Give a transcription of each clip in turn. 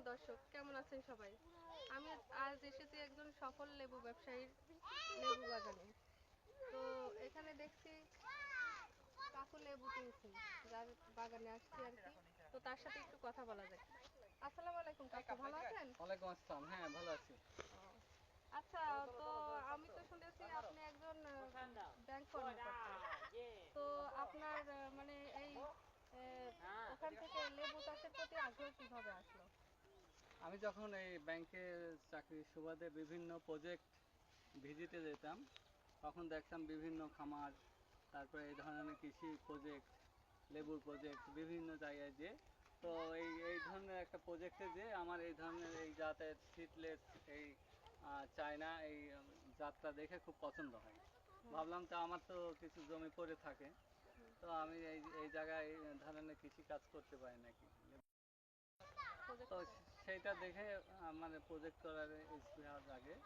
দর্শক, কেমন আছেন সবাই? আমি আজ এসেছি একজন সফল লেবু ব্যবসায়ীর লেবু বাগানে। তো এখানে দেখছি কাকু লেবু কিনছেন, যার বাগানে আসছি আর কি। তো তার সাথে একটু কথা বলা যাক। আসসালামু আলাইকুম কাকু, ভালো আছেন? ওয়ালাইকুম আসসালাম। হ্যাঁ, ভালো আছি। ও, আচ্ছা। তো আমি তো শুনেছি আপনি একজন ব্যাংক কর্মকর্তা। তো আপনার মানে এই ওখান থেকে লেবু চাষের প্রতি আগ্রহ কিভাবে আসলো? আমি যখন এই ব্যাংকে চাকরির সুবাদে বিভিন্ন প্রজেক্ট ভিজিটে যেতাম, তখন দেখতাম বিভিন্ন খামার, তারপরে এই ধরনের কৃষি প্রজেক্ট, লেবুর প্রজেক্ট বিভিন্ন জায়গায় যে, তো এই ধরনের একটা প্রজেক্টে যে আমার এই ধরনের এই জাতের সিডলেস এই চায়না এই জাতটা দেখে খুব পছন্দ হয়। ভাবলাম তো আমার তো কিছু জমি পড়ে থাকে, তো আমি এই এই জায়গায় এই ধরনের কৃষি কাজ করতে পারি নাকি। তো সেইটা দেখে মানে প্রজেক্ট করার স্পৃহা জাগে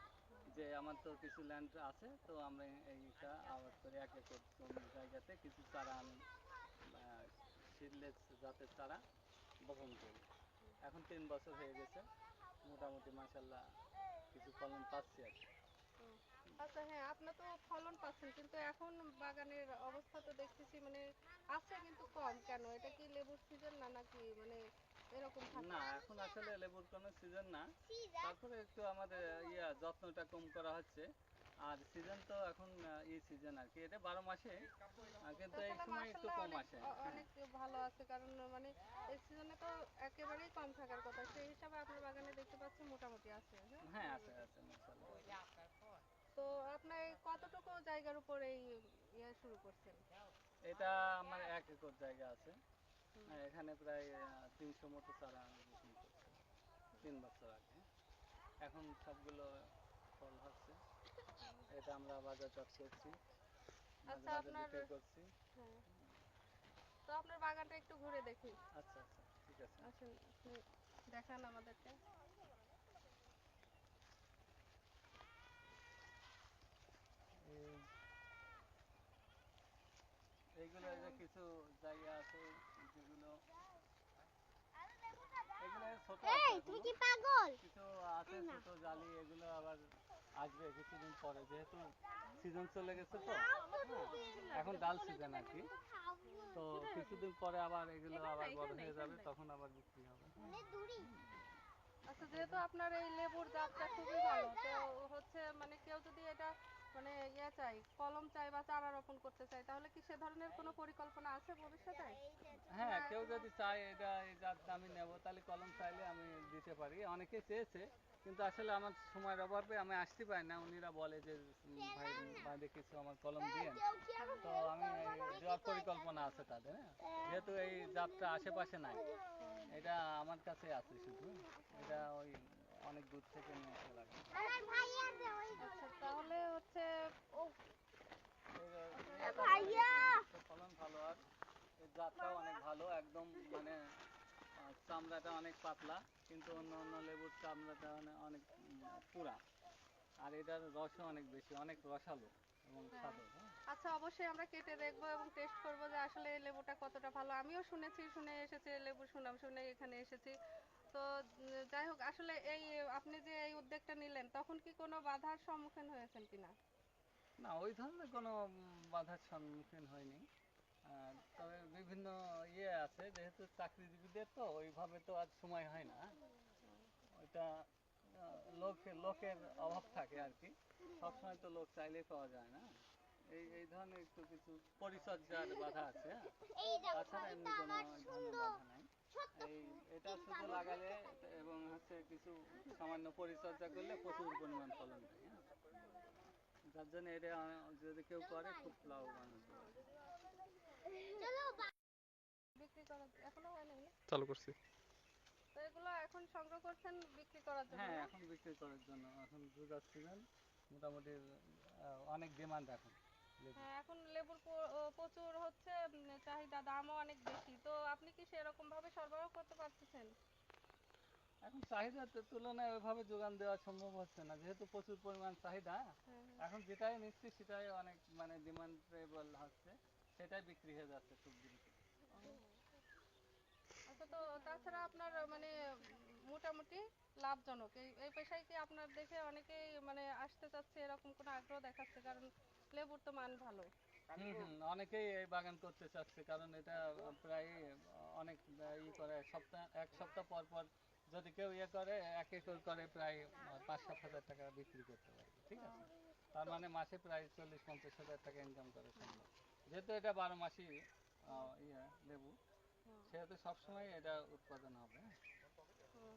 যে আমার তো কিছু ল্যান্ড আছে, তো আমরা এইটা আবাদ করে 1 একর জমি জায়গাতে কিছু চারা আমি সিডলেস জাতের চারা বপন করি। এখন 3 বছর হয়ে গেছে, মোটামুটি মাশাল্লাহ কিছু ফলন পাচ্ছি আর কি। আচ্ছা, হ্যাঁ, আপনার তো ফলন পাচ্ছেন, কিন্তু এখন বাগানের অবস্থা তো দেখতেছি মানে আছে কিন্তু কম। কেন? এটা কি লেবুর সিজন না, নাকি মানে এরকম থাকে? না, এখন আসলে লেবুর কোনো সিজন না, তারপরে একটু আমাদের যত্নটা কম করা হচ্ছে। আর সিজন তো এখন সিজন আর কি, এটা 12 মাসে, কিন্তু এই তাহলে সময় একটু মাশাআল্লাহ কম অনেক আসে। হ্যাঁ, অনেক ভালো আছে, কারণ মানে এই সিজনে তো একেবারেই কম থাকার কথা। সেই হিসাবে আপনার বাগানে দেখতে পাচ্ছি মোটামুটি আছে, হ্যাঁ, হ্যাঁ, আছে লেবুটা। আছে মাশাআল্লাহ। তো আপনার এই কতটুকু জায়গার উপর এই শুরু করছেন? এটা আমার 1 একর জায়গা আছে। হুম, এখানে প্রায় 300 মতো চারা আমি রোপণ করছি 3 বছর আগে। এখন সবগুলো ফল হচ্ছে, এটা আমরা বাজারজাত করছি, মাঝে আচ্ছা মাঝে আপনার, বিক্রি করছি। হ্যাঁ, তো আপনার বাগানটা একটু ঘুরে দেখি। আচ্ছা আচ্ছা, ঠিক আছে। আসেন, আপনি দেখান আমাদেরকে। এইগুলো এই যে কিছু জায়গা আছে যেগুলো, এগুলো ছোট আছে তুমি এখনো, কি পাগল? কিছু আছে ছোট জালি, এগুলো আবার আসবে কিছুদিন পরে, যেহেতু সিজন চলে গেছে তো। হ্যাঁ, এখন ডাল সিজন আর কি, তো কিছুদিন পরে আবার এগুলো আবার বড় হয়ে যাবে, তখন আবার বিক্রি হবে। আচ্ছা, যেহেতু আপনার এই লেবুর জাতটা খুবই ভালো, তো হচ্ছে মানে কেউ যদি এটা মানে চাই, কলম চাই বা চারা রোপণ করতে চাই, তাহলে কি সে ধরনের কোনো পরিকল্পনা আছে ভবিষ্যতে? হ্যাঁ, না কেউ এখনো? যদি চায় এটা এই জাত আমি নেবো, তাহলে কলম চাইলে আমি দিতে পারি। অনেকে চেয়েছে, কিন্তু আসলে আমার সময়ের অভাবে আমি আসতে পারি না। উনিরা বলে যে ভাই বাইরে কিছু আমার কলম দিয়েন, তো আমি দেওয়ার পরিকল্পনা আছে তাদের। হ্যাঁ, যেহেতু এই জাতটা আশেপাশে নাই, এটা আমার কাছে আছে শুধু, এটা ওই অনেক দূর থেকে নিয়ে আসা লাগে। আচ্ছা, তাহলে হচ্ছে আপনার এই ভাইয়া ফলন ভালো, আর এর জাতটাও অনেক ভালো, একদম মানে চামড়াটা অনেক পাতলা, কিন্তু অন্য অন্য লেবুর চামড়াটা অনেক পুরা, আর এটার রসও অনেক বেশি, অনেক রসালো এবং হ্যাঁ, স্বাদও। হ্যাঁ, আচ্ছা, অবশ্যই আমরা কেটে দেখবো এবং টেস্ট করবো যে আসলে এই লেবুটা কতটা ভালো। আমিও শুনেছি, শুনে এসেছি, লেবুর সুনাম শুনে এখানে এসেছি। তো যাই হোক, আসলে এই আপনি যে এই উদ্যোগটা নিলেন, তখন কি কোনো বাধার সম্মুখীন হয়েছেন কিনা? না ওই ধরনের কোনো বাধার সম্মুখীন হয়নি। তবে বিভিন্ন আছে, যেহেতু চাকরিজীবীদের তো ওইভাবে তো আর সময় হয় না। ওইটা লোকের অভাব থাকে আর কি, সবসময় তো লোক চাইলেই পাওয়া যায় না। এই এই ধরনের একটু কিছু পরিচর্যার বাধা আছে। হ্যাঁ, তাছাড়া এমনি কোনো এই ধরনের বাধা নাই। এই এটা শুধু লাগালে এবং হচ্ছে কিছু সামান্য পরিচর্যা করলে প্রচুর পরিমাণ ফলন দেয়। হ্যাঁ, যার জন্য এটা যদি কেউ করে খুব লাভবান হতে পারে। বিক্রি করার এখনো হয় নাই না? চালু করছি। তো এগুলো এখন সংগ্রহ করছেন বিক্রি করার জন্য, হ্যাঁ, না? এখন বিক্রি করার জন্য, এখন জুগার সিজন, মোটামুটি অনেক ডিমান্ড এখন লেবু। হ্যাঁ, এখন লেবুর প্রচুর হচ্ছে চাহিদা, দামও অনেক বেশি। তো আপনি কি সেরকম ভাবে সরবরাহ করতে পারতেছেন? এখন চাহিদার তুলনায় ওইভাবে যোগান দেওয়া সম্ভব হচ্ছে না, যেহেতু প্রচুর পরিমাণ চাহিদা। হ্যাঁ, হ্যাঁ। এখন যেটাই নিচ্ছি সেটাই অনেক মানে ডিমান্ডেবল হচ্ছে, সেটাই বিক্রি হয়ে যাচ্ছে খুব দ্রুত। আচ্ছা, তো তাছাড়া আপনার মানে মোটামুটি লাভজনক। এই এই পেশায় কি আপনার দেখে অনেকেই মানে আসতে চাচ্ছে, এরকম কোনো আগ্রহ দেখাচ্ছে? কারণ লেবুর তো মান ভালো। অনেকেই এই বাগান করতে চাচ্ছে, কারণ এটা প্রায় অনেক করে এক সপ্তাহ পর পর যদি কেউ করে 1 একর করে প্রায় 5-7 হাজার টাকা বিক্রি করতে পারবে, ঠিক আছে? তার মানে মাসে প্রায় 40-50 হাজার টাকা ইনকাম করা সম্ভব। যেহেতু এটা 12 মাসই লেবু, হুম, সেহেতু সবসময় এটা উৎপাদন হবে। হুম।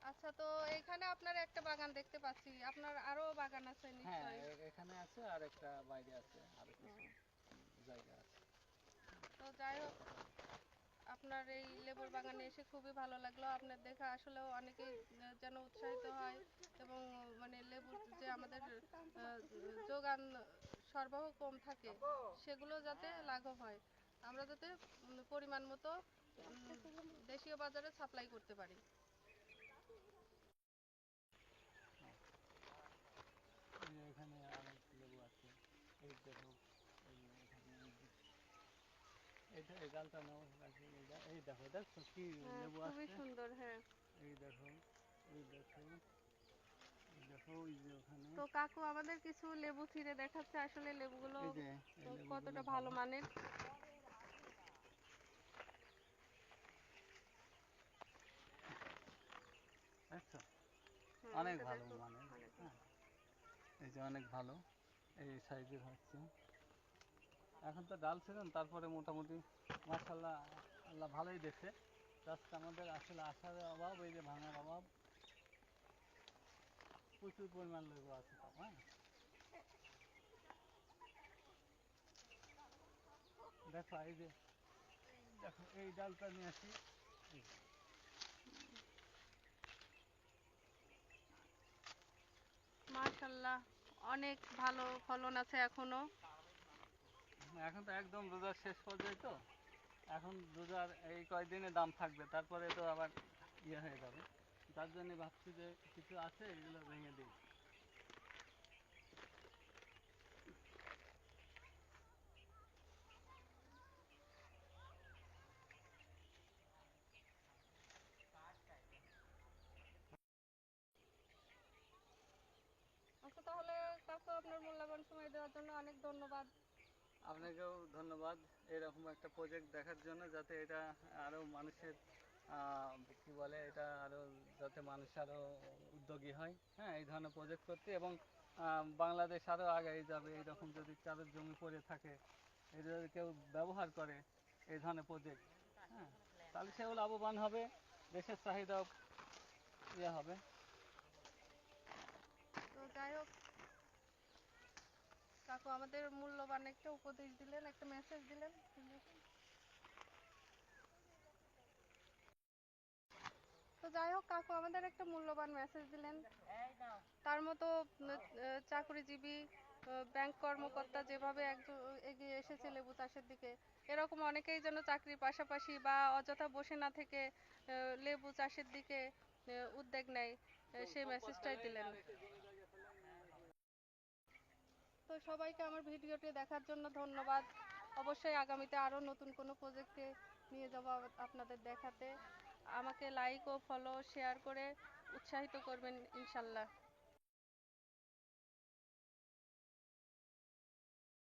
আচ্ছা, তো এখানে আপনার একটা বাগান দেখতে পাচ্ছি, আপনার আরো বাগান আছে হ্যাঁ, নিশ্চয়ই? এখানে আছে আর একটা বাইরে আছে, আরো কিছু হুম। জায়গা আছে। তো যাই হোক, আপনার এই লেবুর বাগানে এসে খুবই ভালো লাগলো। আপনার দেখে আসলেও অনেকেই যেন উৎসাহিত হয়, এবং মানে লেবুর যে আমাদের যোগান সরবরাহ কম থাকে, সেগুলো যাতে লাঘব হয়, আমরা যাতে পরিমাণ মতো দেশীয় বাজারে সাপ্লাই করতে পারি। এখানে অনেক লেবু আছে, এই দেখো, এখানে এই ডালটা নাও, এই দেখো, দেখছো কি হ্যাঁ, লেবু খুবই আসছে? সুন্দর। হ্যাঁ। এই দেখো, এই দেখো, এই দেখো, ওই যে ওখানে, তো কাকু আমাদের কিছু লেবু ছিঁড়ে দেখাচ্ছে, আসলে লেবুগুলো এই যে এই লেবুগুলো কতটা ভালো ভালো, মানের। দেখছো, হ্যাঁ, অনেক এটা ভালো দেখো, মানে, অনেক হ্যাঁ, এই যে অনেক ভালো, এই সাইজের হচ্ছে। এখন তো ডাল ছিলেন, তারপরে মোটামুটি মাশাআল্লাহ, আল্লাহ ভালোই দেখছে। জাস্ট আমাদের আসলে আসার অভাব, এই যে ভাঙার অভাব, প্রচুর পরিমাণ লেবু আছে তো, হ্যাঁ। দেখো এই যে, দেখো এই ডালটা নিয়ে আসি, এই যে। মাশাল্লাহ, অনেক ভালো ফলন আছে এখনো। এখন তো একদম রোজার শেষ পর্যায়ে তো, এখন রোজার এই কয়দিনে দাম থাকবে, তারপরে তো আবার হয়ে যাবে। তার জন্য ভাবছি যে কিছু আছে এগুলো ভেঙে দিই। আচ্ছা, তাহলে কাকু আপনার মূল্যবান সময় দেওয়ার জন্য অনেক ধন্যবাদ। আপনাকেও ধন্যবাদ এরকম একটা প্রজেক্ট দেখার জন্য, যাতে এটা আরও মানুষের কি বলে, এটা আরও যাতে মানুষ আরও উদ্যোগী হয়, হ্যাঁ, এই ধরনের প্রজেক্ট করতে, এবং বাংলাদেশ আরও আগায় যাবে। এইরকম যদি কারোর জমি পড়ে থাকে, এটা যদি কেউ ব্যবহার করে এই ধরনের প্রজেক্ট, হ্যাঁ, তাহলে সেও লাভবান হবে, দেশের চাহিদাও হবে। তো যাই হোক, কাকু আমাদের মূল্যবান একটা উপদেশ দিলেন, একটা মেসেজ দিলেন। তো যাই হোক, কাকু আমাদের একটা মূল্যবান মেসেজ দিলেন। তার মতো চাকরিজীবী ব্যাংক কর্মকর্তা যেভাবে একজন এগিয়ে এসেছে লেবু চাষের দিকে, এরকম অনেকেই যেন চাকরির পাশাপাশি বা অযথা বসে না থেকে লেবু চাষের দিকে উদ্যোগ নেয়, সেই মেসেজটাই দিলেন। তো সবাইকে আমার ভিডিওটি দেখার জন্য ধন্যবাদ। অবশ্যই আগামীতে আরও নতুন কোনো প্রজেক্টে নিয়ে যাব আপনাদের দেখাতে। আমাকে লাইক ও ফলো শেয়ার করে উৎসাহিত করবেন ইনশাল্লাহ।